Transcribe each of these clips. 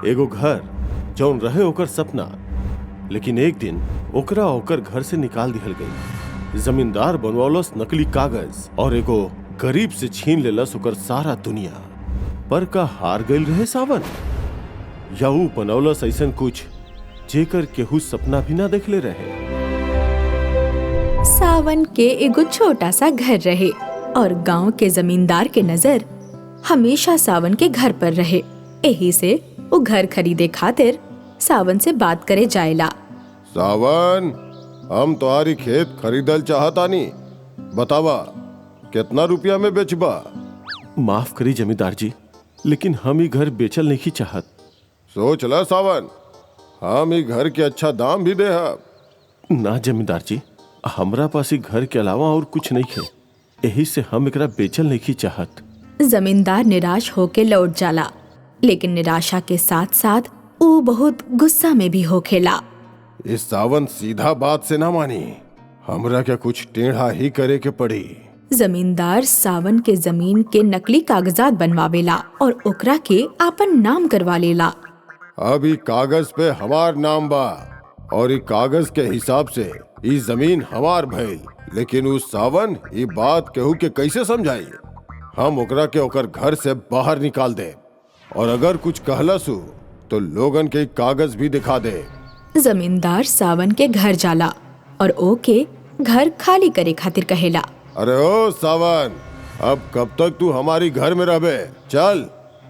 एगो घर जौन रहे ओकर सपना, लेकिन एक दिन ओकरा ओकर घर से निकाल दिहल गई। जमींदार बनवालस नकली कागज और एगो गरीब से छीन लेलस ओकर सारा दुनिया। पर का हार गईल रहे सावन, या ऊ बनौलस ऐसन कुछ जेकर केहू सपना भी ना देखले रहे। सावन के एगो छोटा सा घर रहे और गांव के जमींदार के नजर हमेशा सावन के घर पर रहे। यही से वो घर खरीदे खातिर सावन से बात करे जाएला। सावन, हम तुम्हारी खेत खरीदल चाहतानी, बतावा कितना रुपया में बेचबा? माफ करी जमींदार जी, लेकिन हम ही घर बेचल नहीं चाहत। सोच ला सावन, हम ही घर के अच्छा दाम भी दे। ना जमींदार जी, हमरा पास ही घर के अलावा और कुछ नहीं है, यही से हम एकरा बेचल नहीं चाहत। जमींदार निराश होके लौट जाला, लेकिन निराशा के साथ साथ वो बहुत गुस्सा में भी होखेला। इस सावन सीधा बात से ना मानी, हमरा क्या कुछ टेढ़ा ही करे के पड़ी। जमींदार सावन के जमीन के नकली कागजात बनवावेला और ओकरा के आपन नाम करवा लेला। अब ई कागज पे हमार नाम बा और ई कागज के हिसाब से ई जमीन हमार भइल। लेकिन उस सावन ई बात केहू के कैसे समझाई? हम ओकरा के ओकर घर से बाहर निकाल दे, और अगर कुछ कहलसु तो लोगन के कागज भी दिखा दे। जमींदार सावन के घर जाला और ओके घर खाली करे खातिर कहेला। अरे ओ सावन, अब कब तक तू हमारी घर में रहबे? चल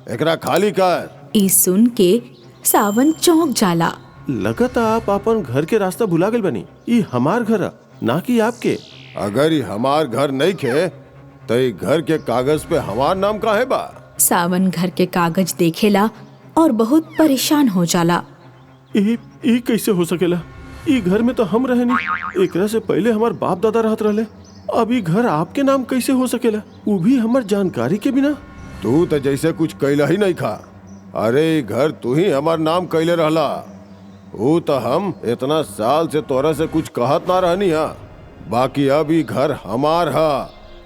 एकरा खाली कर। ई सुन के सावन चौंक जाला। लगता आप अपन घर के रास्ता भुला गए बनी। ये हमार घर है, ना कि आपके। अगर ये हमार घर नहीं खे तो ये घर के कागज पे हमार नाम काहे बा? सावन घर के कागज देखेला और बहुत परेशान हो जाला। ये कैसे हो सकेला? ये घर में तो हम रहे नहीं, एकरा से पहले हमार बाप दादा रहत रहले। अब ये घर आपके नाम कैसे हो सकेला, वो भी हमार जानकारी के बिना? तू तो जैसे कुछ कैला ही नहीं खा। अरे ये घर तू ही हमार नाम कैले रहला। वो तो हम इतना साल से तोरा से कुछ कहत ना रहनी हा। बाकी अब ये घर हमार हा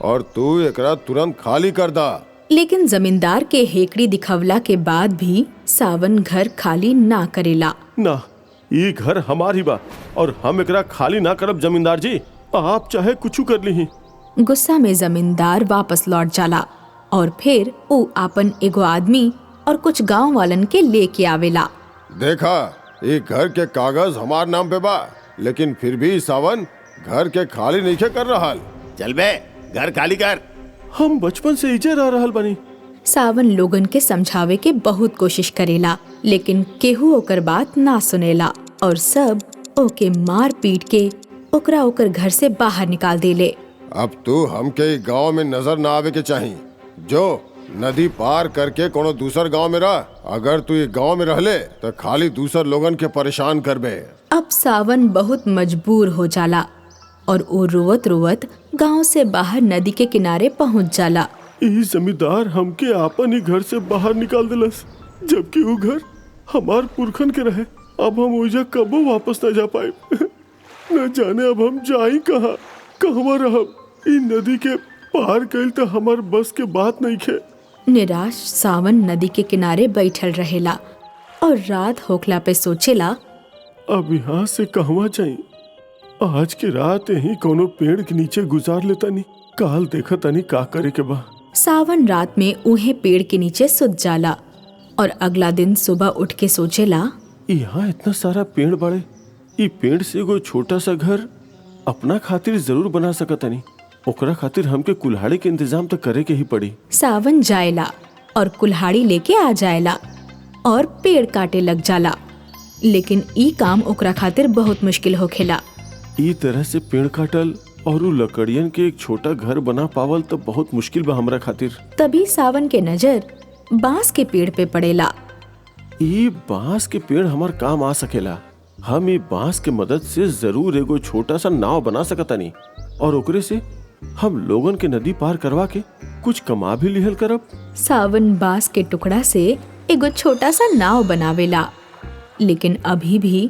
और तू एकरा तुरंत खाली कर दा। लेकिन जमींदार के हेकड़ी दिखवला के बाद भी सावन घर खाली ना करेला। ना, ये घर हमार ही बा और हम एकरा खाली ना करब। जमींदार जी, आप चाहे कुछ कर ली। गुस्सा में जमींदार वापस लौट जाला और फिर वो आपन एगो आदमी और कुछ गांव वालन के लेके आवेला। देखा, ये घर के कागज हमार नाम पे बा, लेकिन फिर भी सावन घर के खाली नहीं कर रहा। चल बे, घर खाली कर। हम बचपन से इजे रह रहल बनी। सावन लोगन के समझावे के बहुत कोशिश करेला, लेकिन केहू ओकर बात ना सुनेला और सब ओके मार पीट के ओकरा ओकर घर से बाहर निकाल देले। अब तू हमके गांव में नजर ना आवे के चाहिए। जो नदी पार करके कोनो दूसर गांव में रह। अगर तू ये गांव में रहले तो खाली दूसर लोगन के परेशान करबे। अब सावन बहुत मजबूर हो जाला और वो रोवत रोवत गांव से बाहर नदी के किनारे पहुंच जाला। ये जमींदार हमके आपन ही घर से बाहर निकाल दिलस, जबकि वो घर हमार पुरखन के रहे। अब हम ओइजा कबो वापस न जा पाए। न जाने अब हम जाई कहाँ, कहवा रहब। ई नदी के पार कइल तो हमार बस के बात नहीं खे। निराश सावन नदी के किनारे बैठल रहेला और रात होखला पे सोचेला, अब यहाँ से कहवा जाई? आज की रात यही कोनो पेड़ के नीचे गुजार लेता नहीं, काल देखा तनी का करे के बा। सावन रात में उन्हें पेड़ के नीचे सुत जाला और अगला दिन सुबह उठ के सोचेला, यहाँ इतना सारा पेड़ बड़े, ये पेड़ से एगो छोटा सा घर अपना खातिर जरूर बना सकतनी। ओकरा खातिर हमके कुल्हाड़ी के इंतजाम तो करे के ही पड़ी। सावन जाएला और कुल्हाड़ी लेके आ जाएला और पेड़ काटे लग जाला, लेकिन ई काम ओकरा खातिर बहुत मुश्किल होखेला। ई तरह से पेड़ काटल और उ लकड़ियन के एक छोटा घर बना पावल तो बहुत मुश्किल बा हमरा खातिर। तभी सावन के नजर बांस के पेड़ पे पड़ेला। ये बांस के पेड़ हमार काम आ सकेला। हम ये बांस के मदद से जरूर एगो छोटा सा नाव बना सकतानी और ओकरे से हम लोगन के नदी पार करवा के कुछ कमा भी लिहल करब। सावन बांस के टुकड़ा से एगो छोटा सा नाव बनावेला, लेकिन अभी भी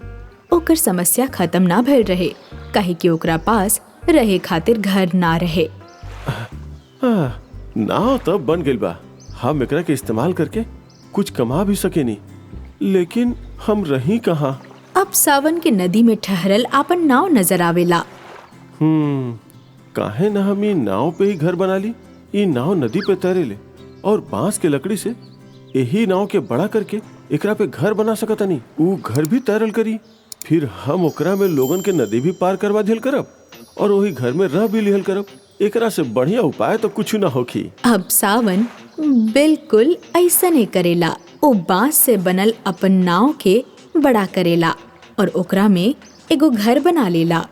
ओकर समस्या खत्म ना भइल रहे, काहे कि ओकरा पास रहे खातिर घर ना रहे। नाव तब बन गइल बा, हम एकरा के इस्तेमाल करके कुछ कमा भी सकेनी, लेकिन हम रही कहाँ? अब सावन के नदी में ठहरल आपन नाव नजर आवेला। काहे न हम ई नाव पे ही घर बना ली। ई नाव नदी पे तैरे ले और बांस के लकड़ी से यही नाव के बड़ा करके एकरा पे घर बना सकतानी। ऊ घर भी तैरल करी, फिर हम ओकरा में लोगन के नदी भी पार करवा दिल करब और वही घर में रह भी लिहल करब। एकरा से बढ़िया उपाय तो कुछ ना होखी। अब सावन बिल्कुल ऐसा नहीं करेला। वो बांस से बनल अपन नाव के बड़ा करेला और ओकरा में एगो घर बना लेला।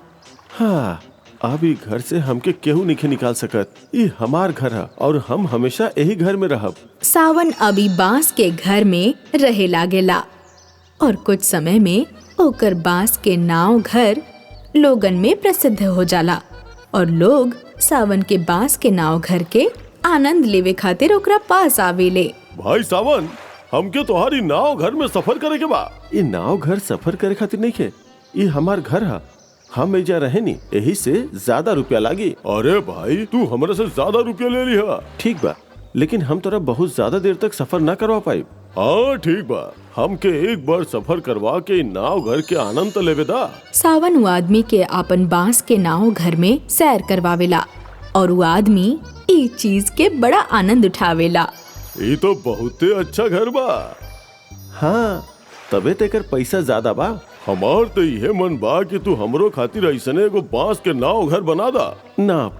हाँ, अब ई घर से हमके केहू नहीं निकाल सकत। ई हमार घर है और हम हमेशा यही घर में रहब। सावन अभी बांस के घर में रहे लागेला और कुछ समय में ओकर बांस के नाव घर लोगन में प्रसिद्ध हो जाला और लोग सावन के बांस के नाव घर के आनंद लेवे खातिर ओकरा पास आवेले। भाई सावन, हमके तुम्हारी नाव घर में सफर करे के बा। ये नाव घर सफर करे खातिर नहीं है, ये हमार घर है। हम एजा रहे नी, यही से ज्यादा रुपया लागी। अरे भाई, तू हमारे से ज्यादा रुपया ले लिया। ठीक बा, लेकिन हम तोरा बहुत ज्यादा देर तक सफर ना करवा पाई। हाँ ठीक बा, हमके एक बार सफर करवा के नाव घर के आनंद तो लेवे दा। सावन वो आदमी के आपन बांस के नाव घर में सैर करवावेला और वो आदमी ई चीज के बड़ा आनंद उठावेला। ये तो बहुत अच्छा घर बा। हाँ, तबे तेकर पैसा ज्यादा बा। हमार तो यह मन बा कि तू हमरो खातिर ऐसने एगो बांस के नाव घर बना दा। ना,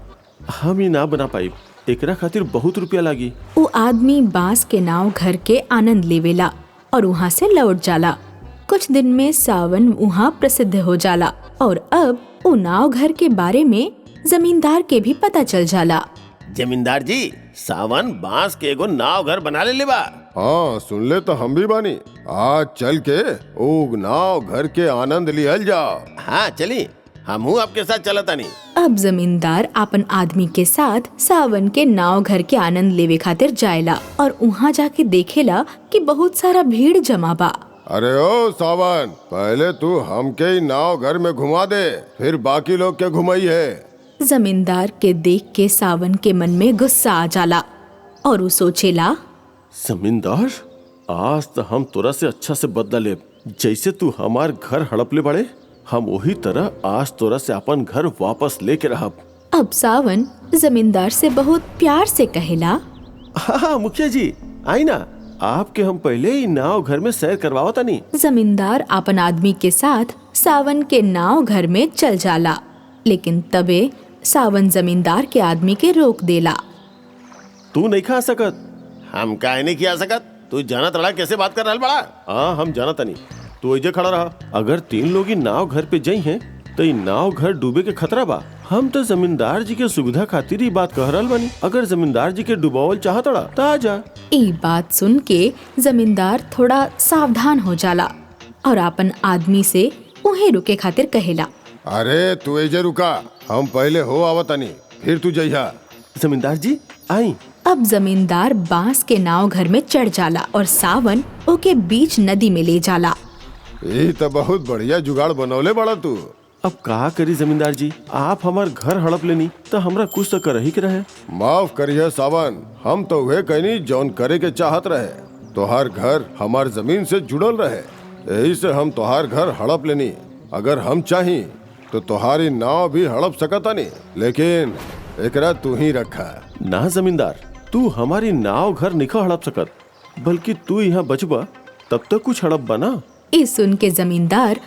हम ही ना बना पाई, एकरा खातिर बहुत रुपया लागी। वो आदमी बांस के नाव घर के आनंद लेवेला और वहाँ से लौट जाला। कुछ दिन में सावन वहाँ प्रसिद्ध हो जाला और अब वो नाव घर के बारे में जमींदार के भी पता चल जाला। जमींदार जी, सावन बांस के एगो नाव घर बना ले बा। हाँ, सुन ले तो हम भी बानी। आज चल के ओ नाव घर के आनंद लिहल जाओ। हाँ चली, हम हूँ आपके साथ चलता नहीं। अब जमींदार अपन आदमी के साथ सावन के नाव घर के आनंद लेवे खातिर जाएला और वहाँ जाके देखेला कि बहुत सारा भीड़ जमा बा। अरे ओ सावन, पहले तू हमके ही नाव घर में घुमा दे, फिर बाकी लोग के घुमाई है। जमींदार के देख के सावन के मन में गुस्सा आ जाला और वो सोचेला, जमींदार, आज तो हम तोरा से अच्छा से बदला ले। जैसे तू हमार घर हड़प ले बड़े, हम वही तरह आज तोरा से अपन घर वापस लेके रहब। अब सावन जमींदार से बहुत प्यार से कहेला, हाँ मुखिया जी, आई ना, आपके हम पहले ही नाव घर में सैर करवाओ तानी। जमींदार अपन आदमी के साथ सावन के नाव घर में चल जाला, लेकिन तबे सावन जमींदार के आदमी के रोक देला। तू नहीं खा सकत। हम काहे नहीं किया सकत? तू जाना तड़ा कैसे बात कर रहा बड़ा? हाँ, हम जाना तानी। तू ऐजे खड़ा रहा। अगर 3 लोग ही नाव घर पे जाई हैं तो ये नाव घर डूबे के खतरा बा। हम तो जमींदार जी के सुविधा खातिर ही बात कह रहल बानी। अगर जमींदार जी के डुबावल चाहतड़ा तो आ जा। ये बात सुन के जमींदार थोड़ा सावधान हो जाला और अपन आदमी से उन्हें रुके खातिर कहेला, अरे तू एजे रुका, हम पहले हो आवतानी, फिर तू जइहा। जमींदार जी आई। अब जमींदार बांस के नाव घर में चढ़ जाला और सावन ओके बीच नदी में ले जाला। ये तो बहुत बढ़िया जुगाड़ बनौले बड़ा तू। अब का करी जमींदार जी, आप हमार घर हड़प लेनी तो हमरा कुछ तो कर ही के रहे। माफ करिए सावन, हम तो वह कहनी जौन करे के चाहत रहे। तोहार घर हमार जमीन से जुड़ल रहे, यही से हम तोहार घर हड़प लेनी। अगर हम चाही तो तोहारी नाव भी हड़प सकतानी, लेकिन एकरा तू ही रखा। ना जमींदार, तू हमारी नाव घर निखा हड़प सकत, बल्कि तू यहाँ बचबा तब तक कुछ हड़प बना। ये सुन के जमींदार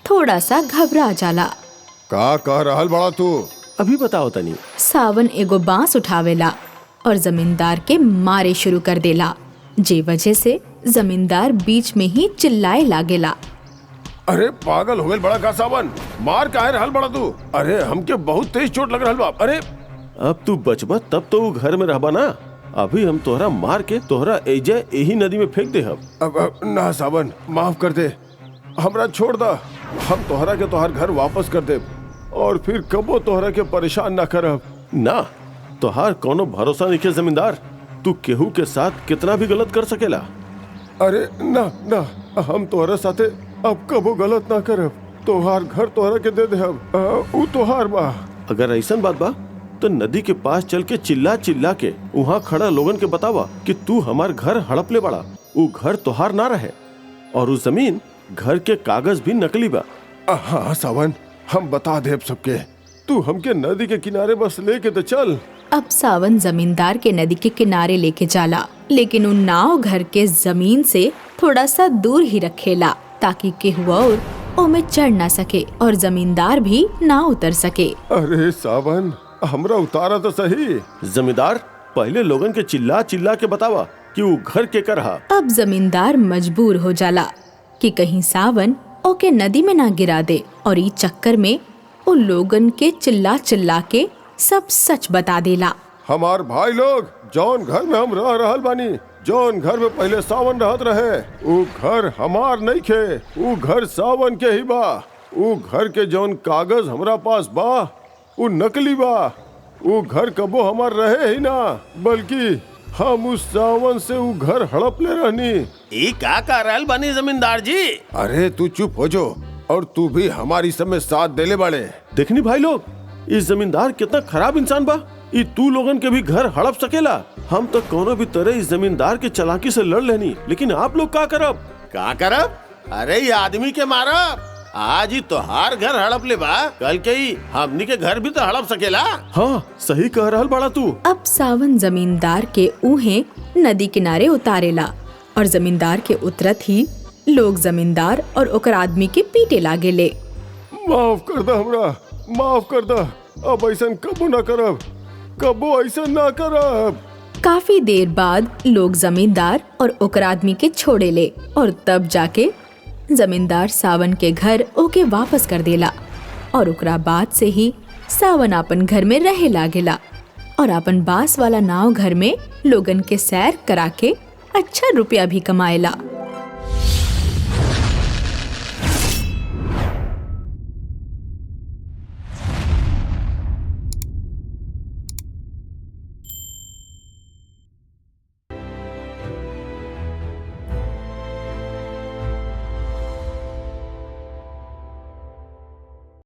थोड़ा सा घबरा जाला। का कह रहल बड़ा तू? अभी बताओ तनी। सावन एगो बांस उठावेला और जमींदार के मारे शुरू कर देला, जे वजह से जमींदार बीच में ही चिल्लाए लागेला। अरे पागल हो गए बड़ा का सावन, मार काहे रहल बड़ा तू? अरे हमके बहुत तेज चोट लग रहल बा। अरे अब तू बचबा तब तो घर में रहबा ना। अभी हम तोहरा मार के तोहरा एजे यही नदी में फेंक दे। अब ना सावन, माफ कर दे, हमरा छोड़ दा। हम तोहरा के तोहर घर वापस कर दे और फिर कबो तोहरा के परेशान ना करब। ना, तोहार कोनो भरोसा नहीं के जमींदार। तू केहू के साथ कितना भी गलत कर सकेला। अरे ना ना, हम तोहरा साथे अब कबो गलत ना करब। तोहार घर तोहरा के दे देहब, ऊ तोहार बा। अगर ऐसन बात बा तो नदी के पास चल के चिल्ला चिल्ला के वहाँ खड़ा लोगन के बतावा कि तू हमार घर हड़प ले बड़ा। वो घर तोहार ना रहे। और उस जमीन घर के कागज भी नकली बा। हाँ सावन, हम बता देब सबके। तू हमके नदी के किनारे बस लेके तो चल। अब सावन जमींदार के नदी के किनारे लेके जाला, लेकिन उन नाव घर के जमीन से थोड़ा सा दूर ही रखेला ताकि केहू और ओमे चढ़ ना सके और जमींदार भी ना उतर सके। अरे सावन, हमरा उतारा तो सही। जमींदार पहले लोगन के चिल्ला चिल्ला के बतावा कि वो घर के करहा। अब जमींदार मजबूर हो जाला कि कहीं सावन ओके नदी में ना गिरा दे और ई चक्कर में वो लोगन के चिल्ला चिल्ला के सब सच बता देला। हमार भाई लोग, जौन घर में हम रह रहल बानी, जौन घर में पहले सावन रहत रहे, वो घर हमार नहीं खे, वो घर सावन के ही बा। वो घर के जौन कागज हमरा पास बा वो नकली बा। वो घर कबो हमार रहे ही ना, बल्कि हम उस सावन से वो घर हड़प ले रहनी। ई का कर रहल बनी जमींदार जी? अरे तू चुप हो जो, और तू भी हमारी सब में साथ देले बाड़े। देखनी भाई लोग, इस जमींदार कितना खराब इंसान बा। ई तू लोगन के भी घर हड़प सकेला। हम तो कोनो भी तरह इस जमींदार के चालाकी से लड़ लेनी, लेकिन आप लोग का करब? का करब? अरे ये आदमी के मारब। आज ही तोहार घर हड़प ले बा, कल के ही हमनी के घर भी तो हड़प सकेला। हाँ सही कह रहल बड़ा तू। अब सावन जमींदार के ऊहे नदी किनारे उतारेला और जमींदार के उतरत ही लोग जमींदार और ओकर आदमी के पीटे लागेले। माफ कर दा हमरा, माफ कर दा। अब ऐसा कबो ना करब, कबो ऐसा ना करब। काफी देर बाद लोग जमींदार और ओकर आदमी के छोड़े ले और तब जाके जमींदार सावन के घर ओके वापस कर देला और ओकरा बाद से ही सावन अपन घर में रहे लागेला और अपन बांस वाला नाव घर में लोगन के सैर करा के अच्छा रुपया भी कमाएला।